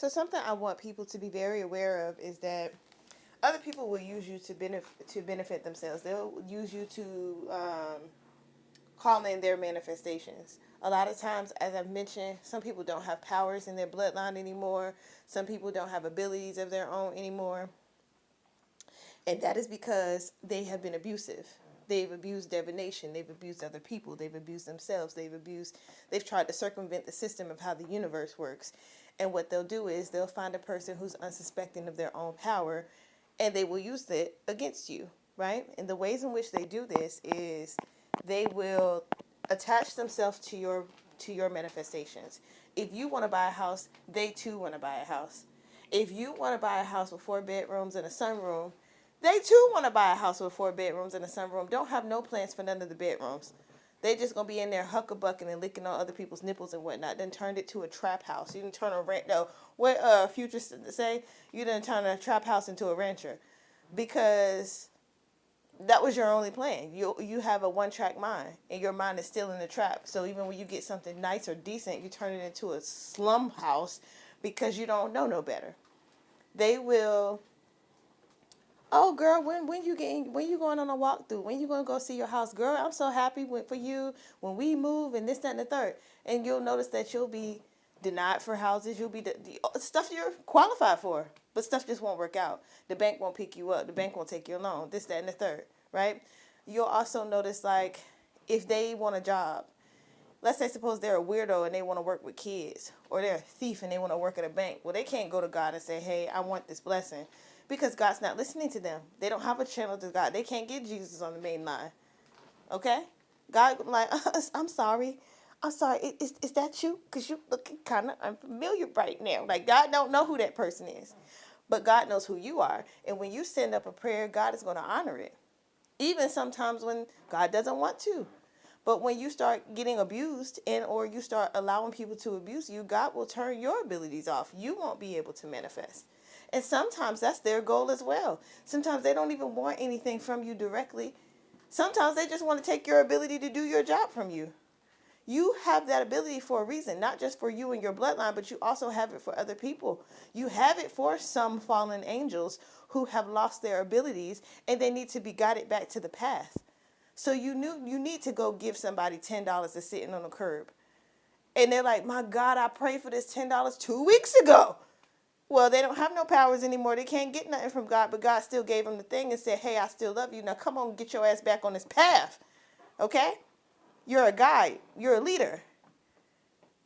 So something I want people to be very aware of is that other people will use you to benefit themselves. They'll use you to call in their manifestations. A lot of times, as I've mentioned, some people don't have powers in their bloodline anymore. Some people don't have abilities of their own anymore. And that is because they have been abusive. They've abused divination. They've abused other people. They've abused themselves. They've tried to circumvent the system of how the universe works. And what they'll do is they'll find a person who's unsuspecting of their own power and they will use it against you, right? And the ways in which they do this is they will attach themselves to your manifestations. If you want to buy a house, they too want to buy a house. If you want to buy a house with 4 bedrooms and a sunroom, they too want to buy a house with 4 bedrooms and a sunroom. Don't have no plans for none of the bedrooms. They just gonna be in there huckabucking and licking on other people's nipples and whatnot. Then turned it to a trap house. You didn't turn a rent. No, what Future say? You didn't turn a trap house into a rancher, because that was your only plan. You have a one-track mind, and your mind is still in the trap. So even when you get something nice or decent, you turn it into a slum house because you don't know no better. They will. Oh, girl, when you going on a walkthrough? When you gonna go see your house, girl? I'm so happy for you when we move and this, that, and the third. And you'll notice that you'll be denied for houses. You'll be the stuff you're qualified for, but stuff just won't work out. The bank won't pick you up. The bank won't take your loan. This, that, and the third, right? You'll also notice, like, if they want a job. Let's say suppose they're a weirdo and they want to work with kids, or they're a thief and they want to work at a bank. Well, they can't go to God and say, hey, I want this blessing, because God's not listening to them. They don't have a channel to God. They can't get Jesus on the main line. Okay? God, like, I'm sorry. I'm sorry. Is that you? Because you looking kind of unfamiliar right now. Like, God don't know who that person is. But God knows who you are. And when you send up a prayer, God is going to honor it. Even sometimes when God doesn't want to. But when you start getting abused or you start allowing people to abuse you, God will turn your abilities off. You won't be able to manifest. And sometimes that's their goal as well. Sometimes they don't even want anything from you directly. Sometimes they just want to take your ability to do your job from you. You have that ability for a reason, not just for you and your bloodline, but you also have it for other people. You have it for some fallen angels who have lost their abilities and they need to be guided back to the path. So you need to go give somebody $10 that's sitting on the curb. And they're like, my God, I prayed for this $10 2 weeks ago. Well, they don't have no powers anymore. They can't get nothing from God, but God still gave them the thing and said, hey, I still love you. Now come on, get your ass back on this path. Okay? You're a guide. You're a leader.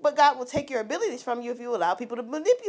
But God will take your abilities from you if you allow people to manipulate